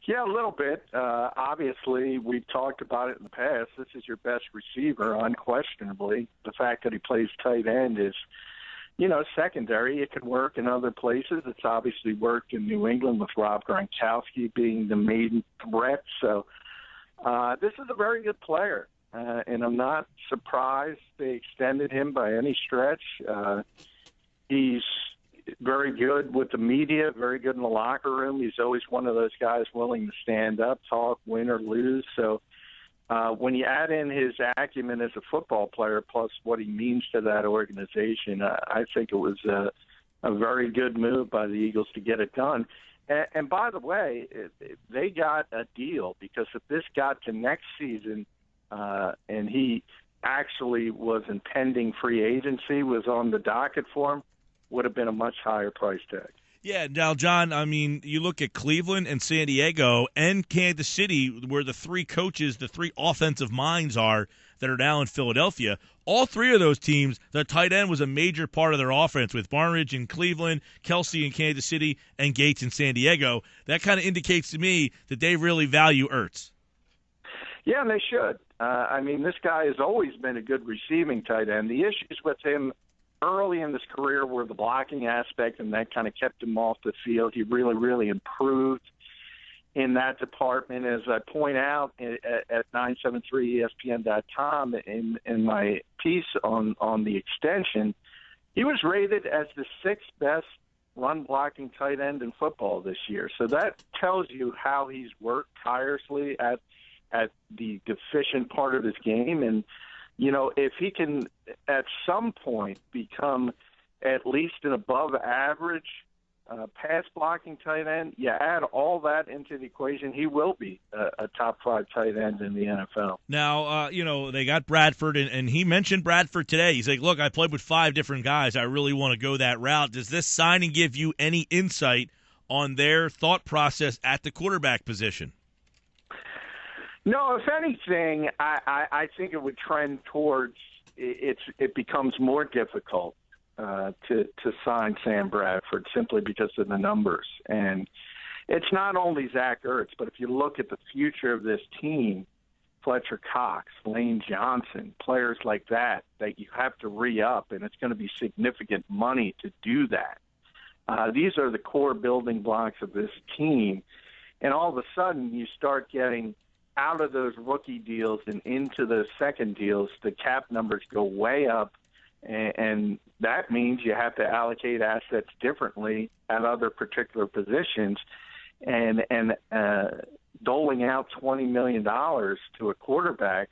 Yeah, a little bit. Obviously, we've talked about it in the past. This is your best receiver, unquestionably. The fact that he plays tight end is, secondary. It can work in other places. It's obviously worked in New England with Rob Gronkowski being the main threat. So this is a very good player, and I'm not surprised they extended him by any stretch. He's very good with the media, very good in the locker room. He's always one of those guys willing to stand up, talk, win or lose. So when you add in his acumen as a football player plus what he means to that organization, I think it was a very good move by the Eagles to get it done. And by the way, they got a deal, because if this got to next season and he actually was impending free agency, was on the docket for him, would have been a much higher price tag. Yeah, now, John, I mean, you look at Cleveland and San Diego and Kansas City, where the three coaches, the three offensive minds are that are now in Philadelphia. All three of those teams, the tight end was a major part of their offense, with Barnidge in Cleveland, Kelsey in Kansas City, and Gates in San Diego. That kind of indicates to me that they really value Ertz. Yeah, and they should. This guy has always been a good receiving tight end. The issues with him early in his career were the blocking aspect, and that kind of kept him off the field. He really, really improved in that department. As I point out at 973ESPN.com in my piece on the extension, he was rated as the sixth best run-blocking tight end in football this year. So that tells you how he's worked tirelessly at the deficient part of his game. And if he can at some point become at least an above-average pass-blocking tight end, you add all that into the equation, he will be a top-5 tight end in the NFL. Now, they got Bradford, and he mentioned Bradford today. He's like, look, I played with 5 different guys. I really want to go that route. Does this signing give you any insight on their thought process at the quarterback position? No, if anything, I think it would trend towards it becomes more difficult to sign Sam Bradford simply because of the numbers. And it's not only Zach Ertz, but if you look at the future of this team, Fletcher Cox, Lane Johnson, players like that you have to re-up, and it's going to be significant money to do that. These are the core building blocks of this team. And all of a sudden you start getting out of those rookie deals and into the second deals, the cap numbers go way up, and that means you have to allocate assets differently at other particular positions. And doling out $20 million to a quarterback,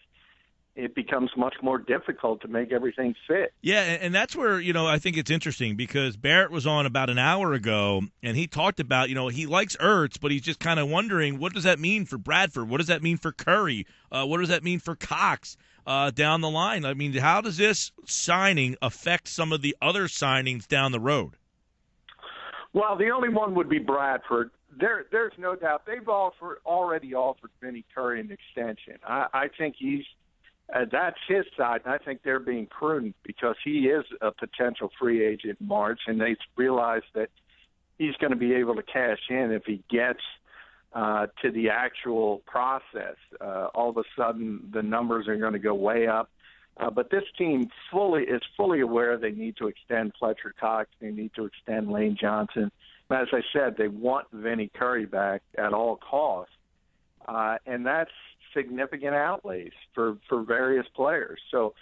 it becomes much more difficult to make everything fit. Yeah, and that's where, I think it's interesting, because Barrett was on about an hour ago, and he talked about, he likes Ertz, but he's just kind of wondering, what does that mean for Bradford? What does that mean for Curry? What does that mean for Cox down the line? I mean, how does this signing affect some of the other signings down the road? Well, the only one would be Bradford. There's no doubt. They've already offered Vinny Curry an extension. I think that's his side, and I think they're being prudent because he is a potential free agent in March, and they realize that he's going to be able to cash in if he gets to the actual process. All of a sudden, the numbers are going to go way up. But this team is fully aware they need to extend Fletcher Cox. They need to extend Lane Johnson. And as I said, they want Vinny Curry back at all costs, and that's significant outlays for various players. So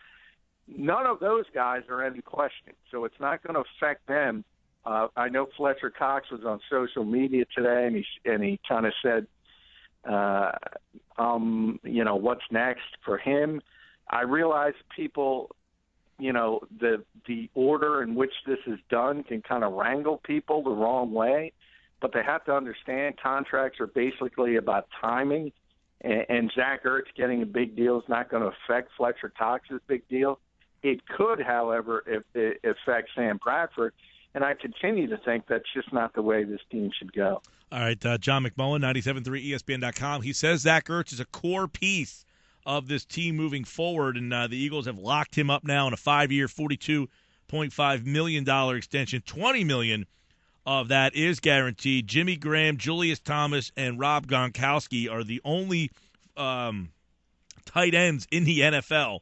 none of those guys are any question. So it's not going to affect them. I know Fletcher Cox was on social media today, and he kind of said, what's next for him. I realize people, the order in which this is done can kind of wrangle people the wrong way, but they have to understand contracts are basically about timing. And Zach Ertz getting a big deal is not going to affect Fletcher Cox's big deal. It could, however, affect Sam Bradford, and I continue to think that's just not the way this team should go. All right, John McMullen, 97.3 ESPN.com. He says Zach Ertz is a core piece of this team moving forward, and the Eagles have locked him up now in a 5-year, $42.5 million extension, $20 million of that is guaranteed. Jimmy Graham, Julius Thomas, and Rob Gronkowski are the only tight ends in the NFL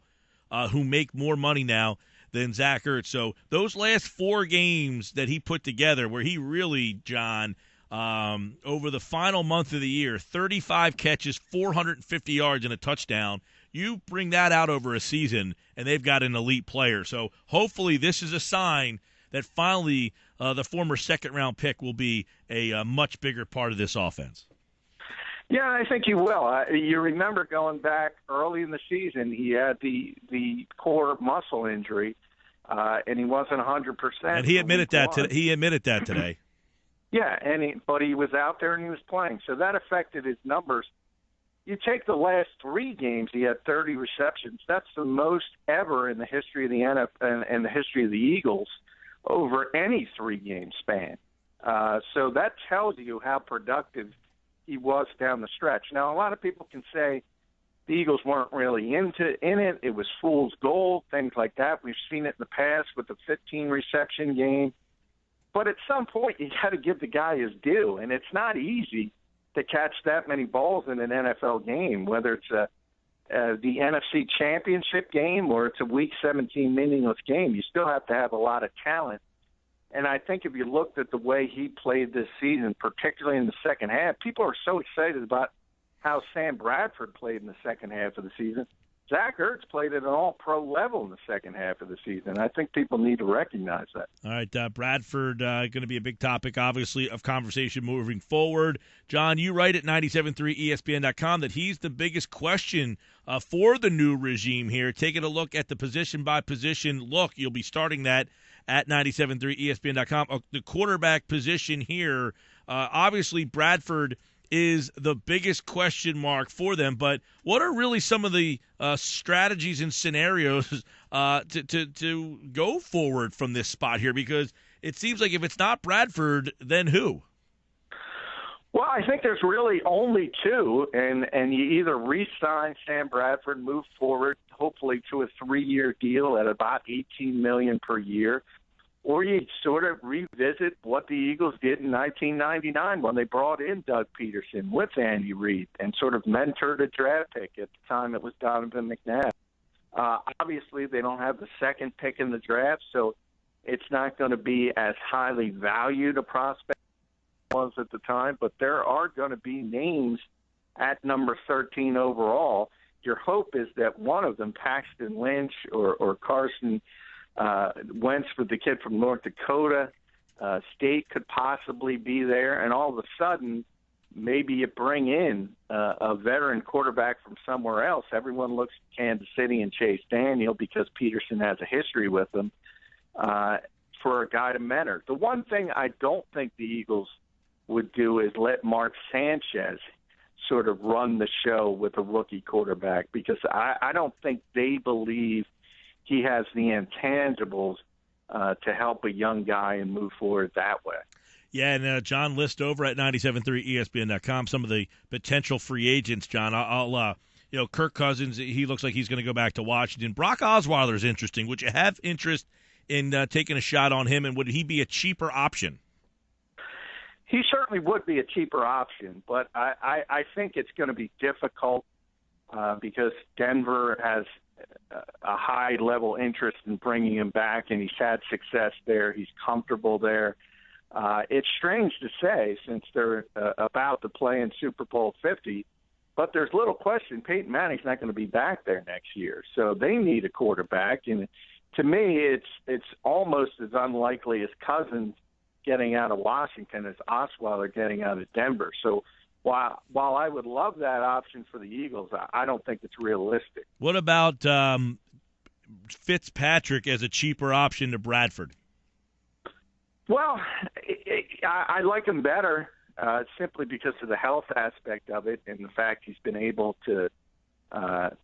who make more money now than Zach Ertz. So those last 4 games that he put together, where he really, John, over the final month of the year, 35 catches, 450 yards, and a touchdown. You bring that out over a season, and they've got an elite player. So hopefully this is a sign that finally the former second-round pick will be a much bigger part of this offense. Yeah, I think he will. You remember going back early in the season, he had the core muscle injury, and he wasn't 100%. And he admitted that today. He admitted that today. Yeah, but he was out there and he was playing, so that affected his numbers. You take the last 3 games, he had 30 receptions. That's the most ever in the history of the NFL and the history of the Eagles over any 3-game span. So that tells you how productive he was down the stretch. Now, a lot of people can say the Eagles weren't really in it. It was fool's gold, things like that. We've seen it in the past with the 15-reception game. But at some point, you got to give the guy his due, and it's not easy to catch that many balls in an NFL game, whether it's the NFC Championship game or it's a Week 17 meaningless game. You still have to have a lot of talent. And I think if you looked at the way he played this season, particularly in the second half, people are so excited about how Sam Bradford played in the second half of the season. Zach Ertz played at an all-pro level in the second half of the season. I think people need to recognize that. All right, Bradford going to be a big topic, obviously, of conversation moving forward. John, you write at 97.3ESPN.com that he's the biggest question for the new regime here. Taking a look at the position-by-position look, you'll be starting that at 97.3ESPN.com. The quarterback position here, obviously Bradford is the biggest question mark for them. But what are really some of the strategies and scenarios to go forward from this spot here? Because it seems like if it's not Bradford, then who? Well, I think there's really only 2, and you either re-sign Sam Bradford, move forward, hopefully to a 3-year deal at about $18 million per year, or you sort of revisit what the Eagles did in 1999 when they brought in Doug Peterson with Andy Reid and sort of mentored a draft pick. At the time, it was Donovan McNabb. Obviously, they don't have the second pick in the draft, so it's not going to be as highly valued a prospect as it was at the time, but there are going to be names at number 13 overall. Your hope is that one of them, Paxton Lynch or Carson Wentz, with the kid from North Dakota State, could possibly be there. And all of a sudden, maybe you bring in a veteran quarterback from somewhere else. Everyone looks at Kansas City and Chase Daniel because Peterson has a history with them for a guy to mentor. The one thing I don't think the Eagles would do is let Mark Sanchez sort of run the show with a rookie quarterback, because I don't think they believe he has the intangibles to help a young guy and move forward that way. Yeah, and John lists over at 97.3ESPN.com some of the potential free agents, John. I'll Kirk Cousins, he looks like he's going to go back to Washington. Brock Osweiler is interesting. Would you have interest in taking a shot on him, and would he be a cheaper option? He certainly would be a cheaper option, but I think it's going to be difficult because Denver has a high-level interest in bringing him back, and he's had success there. He's comfortable there. It's strange to say, since they're about to play in Super Bowl 50, but there's little question Peyton Manning's not going to be back there next year. So they need a quarterback, and to me, it's almost as unlikely as Cousins getting out of Washington as Osweiler getting out of Denver. So while I would love that option for the Eagles, I don't think it's realistic. What about Fitzpatrick as a cheaper option to Bradford? Well, I like him better simply because of the health aspect of it and the fact he's been able to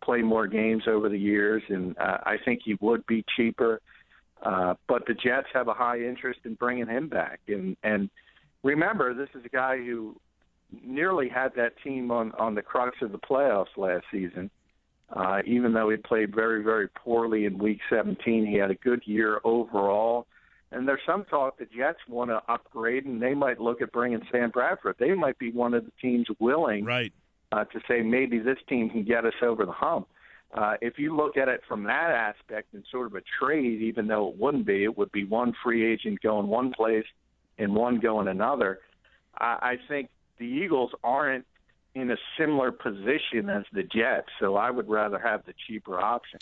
play more games over the years, and I think he would be cheaper. But the Jets have a high interest in bringing him back. And remember, this is a guy who nearly had that team on the crux of the playoffs last season. Even though he played very, very poorly in Week 17, he had a good year overall. And there's some talk the Jets want to upgrade, and they might look at bringing Sam Bradford. They might be one of the teams willing to say maybe this team can get us over the hump. If you look at it from that aspect and sort of a trade, even though it wouldn't be, it would be one free agent going one place and one going another. I think the Eagles aren't in a similar position as the Jets, so I would rather have the cheaper option.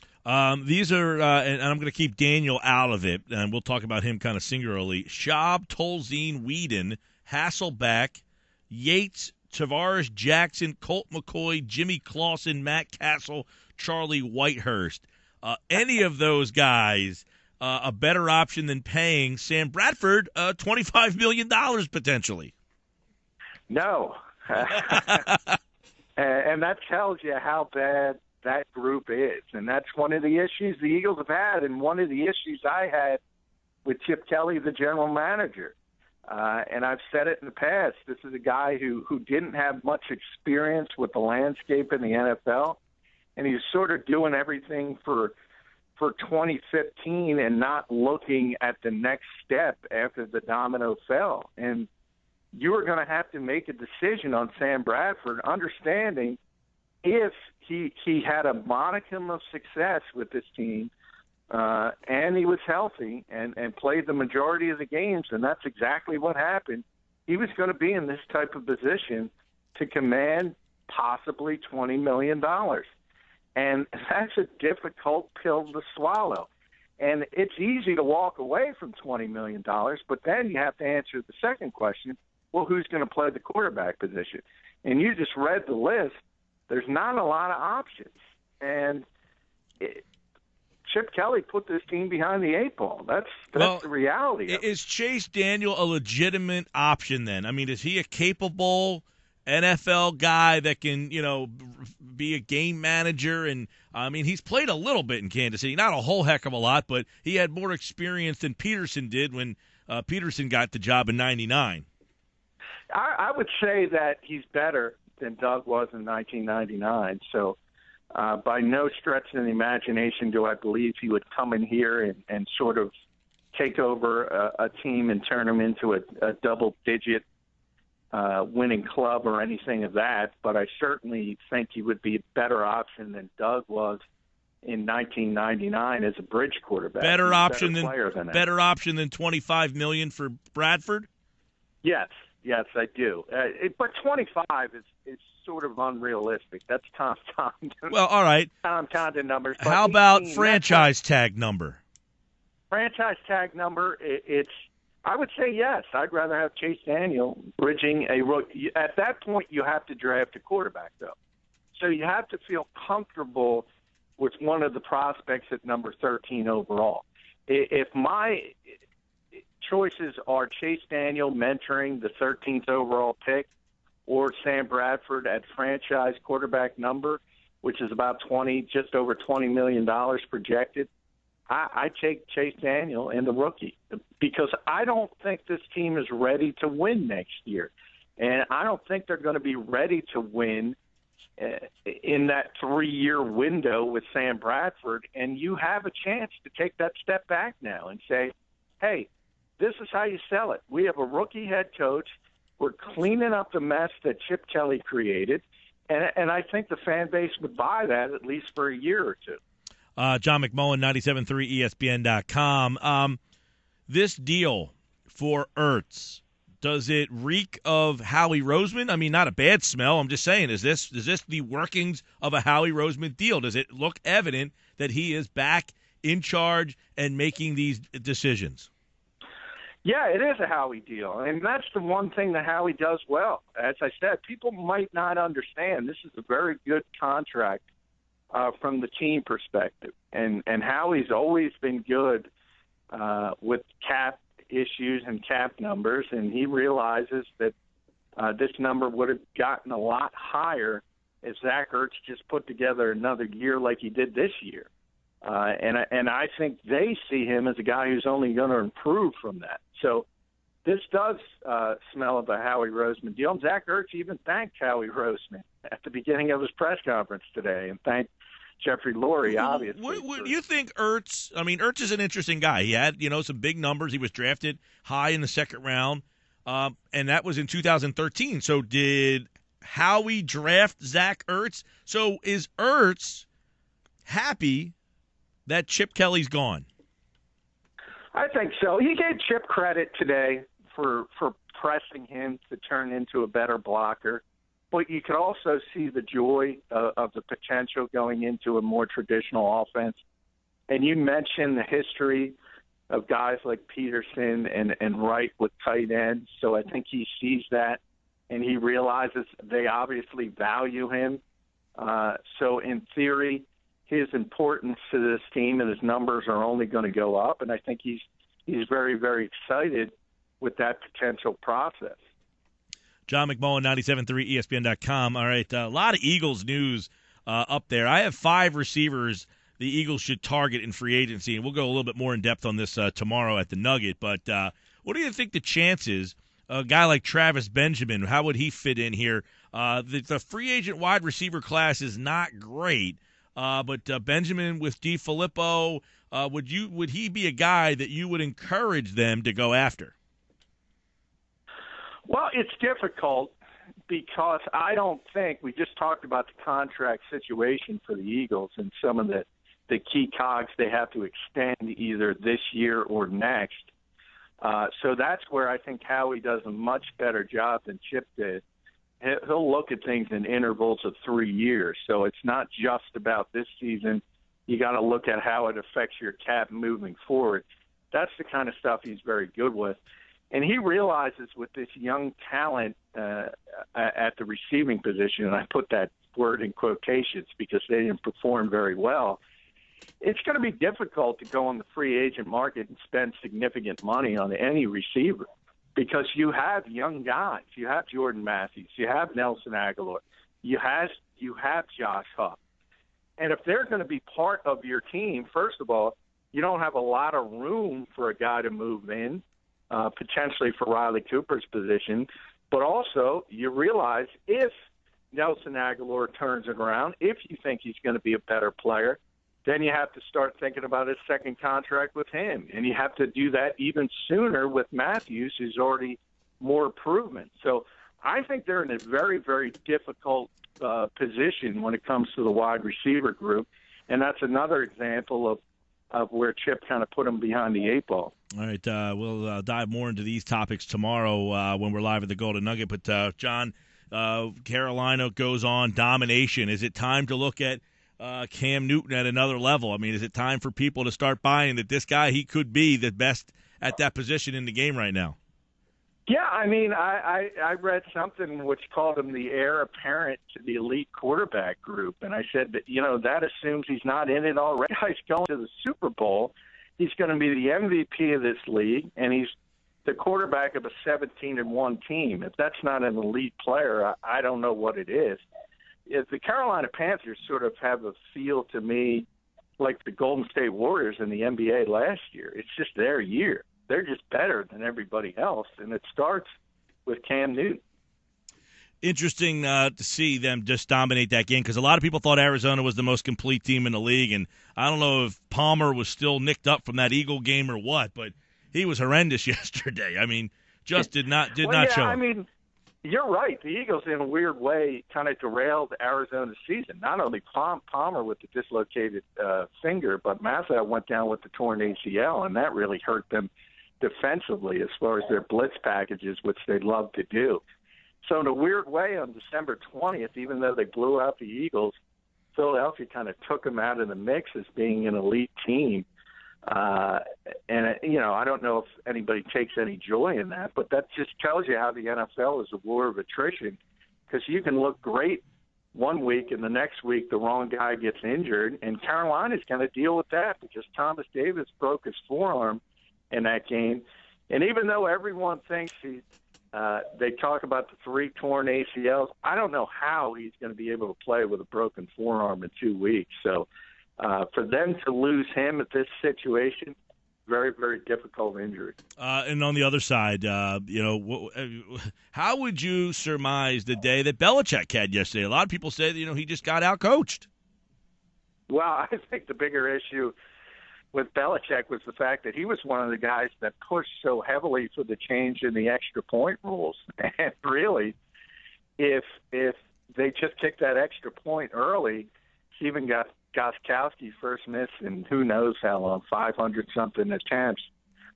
These are, and I'm going to keep Daniel out of it, and we'll talk about him kind of singularly. Schaub, Tolzien, Whedon, Hasselbeck, Yates, Tavares Jackson, Colt McCoy, Jimmy Clausen, Matt Castle, Charlie Whitehurst. Any of those guys a better option than paying Sam Bradford $25 million potentially? No. And that tells you how bad that group is. And that's one of the issues the Eagles have had, and one of the issues I had with Chip Kelly, the general manager. And I've said it in the past, this is a guy who didn't have much experience with the landscape in the NFL, and he was sort of doing everything for 2015 and not looking at the next step after the domino fell. And you were going to have to make a decision on Sam Bradford, understanding if he had a modicum of success with this team and he was healthy and played the majority of the games, and that's exactly what happened, he was going to be in this type of position to command possibly $20 million. And that's a difficult pill to swallow. And it's easy to walk away from $20 million, but then you have to answer the second question, well, who's going to play the quarterback position? And you just read the list. There's not a lot of options. And Chip Kelly put this team behind the eight ball. That's the reality. Is Chase Daniel a legitimate option then? I mean, is he a capable NFL guy that can, be a game manager? And, I mean, he's played a little bit in Kansas City. Not a whole heck of a lot, but he had more experience than Peterson did when Peterson got the job in '99. I would say that he's better than Doug was in 1999. So by no stretch of the imagination do I believe he would come in here and sort of take over a team and turn them into a double-digit winning club or anything of that. But I certainly think he would be a better option than Doug was in 1999 as a bridge quarterback. Better option than $25 million for Bradford? Yes, I do. But 25 is sort of unrealistic. That's Tom Condon. Well, all right. Tom Condon numbers. But how about franchise tag number? Franchise tag number, I would say yes. I'd rather have Chase Daniel bridging a rookie. At that point, you have to draft a quarterback, though. So you have to feel comfortable with one of the prospects at number 13 overall. If my choices are Chase Daniel mentoring the 13th overall pick or Sam Bradford at franchise quarterback number, which is about just over $20 million projected, I take Chase Daniel and the rookie because I don't think this team is ready to win next year. And I don't think they're going to be ready to win in that 3-year window with Sam Bradford. And you have a chance to take that step back now and say, hey, this is how you sell it. We have a rookie head coach. We're cleaning up the mess that Chip Kelly created. And I think the fan base would buy that at least for a year or two. John McMullen, 97.3 ESPN.com. This deal for Ertz, does it reek of Howie Roseman? I mean, not a bad smell. I'm just saying, is this the workings of a Howie Roseman deal? Does it look evident that he is back in charge and making these decisions? Yeah, it is a Howie deal, and that's the one thing that Howie does well. As I said, people might not understand this is a very good contract from the team perspective, and Howie's always been good with cap issues and cap numbers, and he realizes that this number would have gotten a lot higher if Zach Ertz just put together another year like he did this year. And I think they see him as a guy who's only going to improve from that. So this does smell of a Howie Roseman deal. And Zach Ertz even thanked Howie Roseman at the beginning of his press conference today and thanked Jeffrey Lurie, obviously. What do you think Ertz? I mean, Ertz is an interesting guy. He had, some big numbers. He was drafted high in the second round, and that was in 2013. So did Howie draft Zach Ertz? So is Ertz happy that Chip Kelly's gone? I think so. He gave Chip credit today for pressing him to turn into a better blocker. But you could also see the joy of the potential going into a more traditional offense. And you mentioned the history of guys like Peterson and Wright with tight ends. So I think he sees that, and he realizes they obviously value him. So in theory, his importance to this team and his numbers are only going to go up. And I think he's very, very excited with that potential process. John McMullen, 97.3 ESPN.com. All right, a lot of Eagles news up there. I have 5 receivers the Eagles should target in free agency, and we'll go a little bit more in depth on this tomorrow at the Nugget. But what do you think the chances, a guy like Travis Benjamin, how would he fit in here? The free agent wide receiver class is not great, but Benjamin with DeFilippo, would he be a guy that you would encourage them to go after? Well, it's difficult because I don't think we just talked about the contract situation for the Eagles and some of the key cogs they have to extend either this year or next. So that's where I think Howie does a much better job than Chip did. He'll look at things in intervals of 3 years. So it's not just about this season. You got to look at how it affects your cap moving forward. That's the kind of stuff he's very good with. And he realizes with this young talent at the receiving position, and I put that word in quotations because they didn't perform very well, it's going to be difficult to go on the free agent market and spend significant money on any receiver because you have young guys. You have Jordan Matthews. You have Nelson Aguilar. You have Josh Huff. And if they're going to be part of your team, first of all, you don't have a lot of room for a guy to move in. Potentially for Riley Cooper's position, but also you realize if Nelson Aguilar turns it around, if you think he's going to be a better player, then you have to start thinking about his second contract with him, and you have to do that even sooner with Matthews, who's already more proven. So I think they're in a very, very difficult position when it comes to the wide receiver group, and that's another example of where Chip kind of put him behind the 8 ball. All right, we'll dive more into these topics tomorrow when we're live at the Golden Nugget. But, John, Carolina goes on domination. Is it time to look at Cam Newton at another level? I mean, is it time for people to start buying that this guy, he could be the best at that position in the game right now? Yeah, I mean, I read something which called him the heir apparent to the elite quarterback group, and I said that, that assumes he's not in it already. He's going to the Super Bowl. He's going to be the MVP of this league, and he's the quarterback of a 17-1 team. If that's not an elite player, I don't know what it is. If the Carolina Panthers sort of have a feel to me like the Golden State Warriors in the NBA last year. It's just their year. They're just better than everybody else, and it starts with Cam Newton. Interesting to see them just dominate that game because a lot of people thought Arizona was the most complete team in the league, and I don't know if Palmer was still nicked up from that Eagle game or what, but he was horrendous yesterday. I mean, just did not show. I mean, you're right. The Eagles, in a weird way, kind of derailed Arizona's season. Not only Palmer with the dislocated finger, but Massa went down with the torn ACL, and that really hurt them defensively as far as their blitz packages, which they love to do. So in a weird way, on December 20th, even though they blew out the Eagles, Philadelphia kind of took them out of the mix as being an elite team. And, I don't know if anybody takes any joy in that, but that just tells you how the NFL is a war of attrition, because you can look great one week and the next week the wrong guy gets injured, and Carolina's going to deal with that because Thomas Davis broke his forearm in that game. And even though everyone thinks they talk about the 3 torn ACLs, I don't know how he's going to be able to play with a broken forearm in 2 weeks. So for them to lose him at this situation, very, very difficult injury. And on the other side, how would you surmise the day that Belichick had yesterday? A lot of people say that, he just got out-coached. Well, I think the bigger issue with Belichick was the fact that he was one of the guys that pushed so heavily for the change in the extra point rules. And really, if they just kicked that extra point early, Stephen Gostkowski's first miss in who knows how long, 500-something attempts,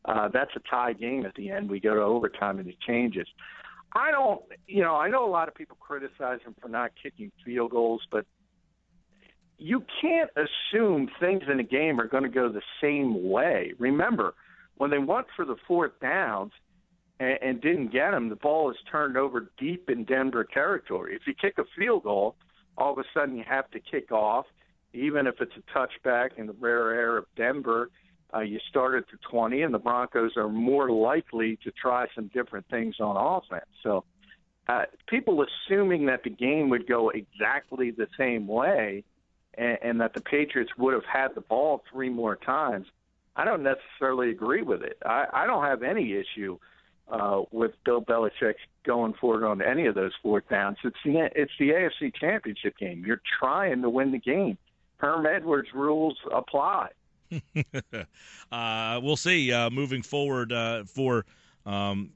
that's a tie game at the end. We go to overtime and it changes. I know a lot of people criticize him for not kicking field goals, but you can't assume things in a game are going to go the same way. Remember, when they went for the fourth downs and didn't get them, the ball is turned over deep in Denver territory. If you kick a field goal, all of a sudden you have to kick off, even if it's a touchback in the rare air of Denver. You start at the 20, and the Broncos are more likely to try some different things on offense. So people assuming that the game would go exactly the same way and that the Patriots would have had the ball 3 more times, I don't necessarily agree with it. I don't have any issue with Bill Belichick going forward on any of those fourth downs. It's the AFC Championship game. You're trying to win the game. Herm Edwards rules apply. We'll see moving forward with and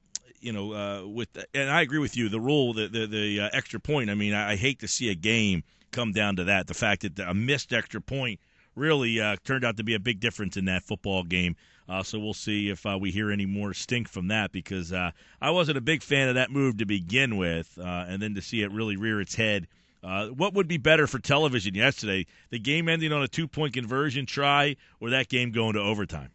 I agree with you. The rule, the extra point. I mean, I hate to see a game come down to that. The fact that a missed extra point really turned out to be a big difference in that football game. So we'll see if we hear any more stink from that, because I wasn't a big fan of that move to begin with, and then to see it really rear its head. What would be better for television yesterday, the game ending on a 2-point conversion try or that game going to overtime?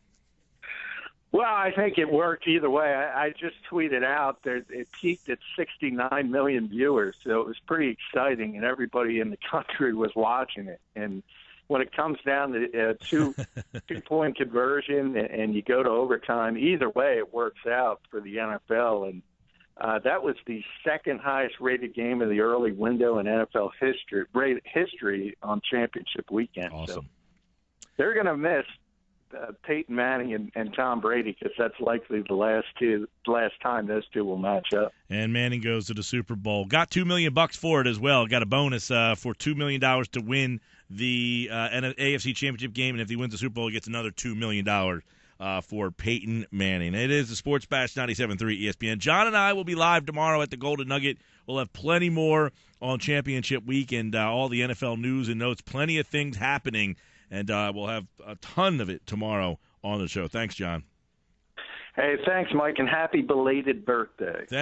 Well, I think it worked either way. I just tweeted out that it peaked at 69 million viewers, so it was pretty exciting, and everybody in the country was watching it. And when it comes down to a two-point conversion and you go to overtime, either way it works out for the NFL. And that was the second highest rated game of the early window in NFL history on championship weekend. Awesome. So they're going to miss Peyton Manning and Tom Brady, because that's likely the last time those two will match up. And Manning goes to the Super Bowl. Got $2 million for it as well. Got a bonus for $2 million to win the AFC Championship game, and if he wins the Super Bowl, he gets another $2 million for Peyton Manning. It is the Sports Bash 97.3 ESPN. John and I will be live tomorrow at the Golden Nugget. We'll have plenty more on Championship Week and all the NFL news and notes. Plenty of things happening, and we'll have a ton of it tomorrow on the show. Thanks, John. Hey, thanks, Mike, and happy belated birthday. Thanks.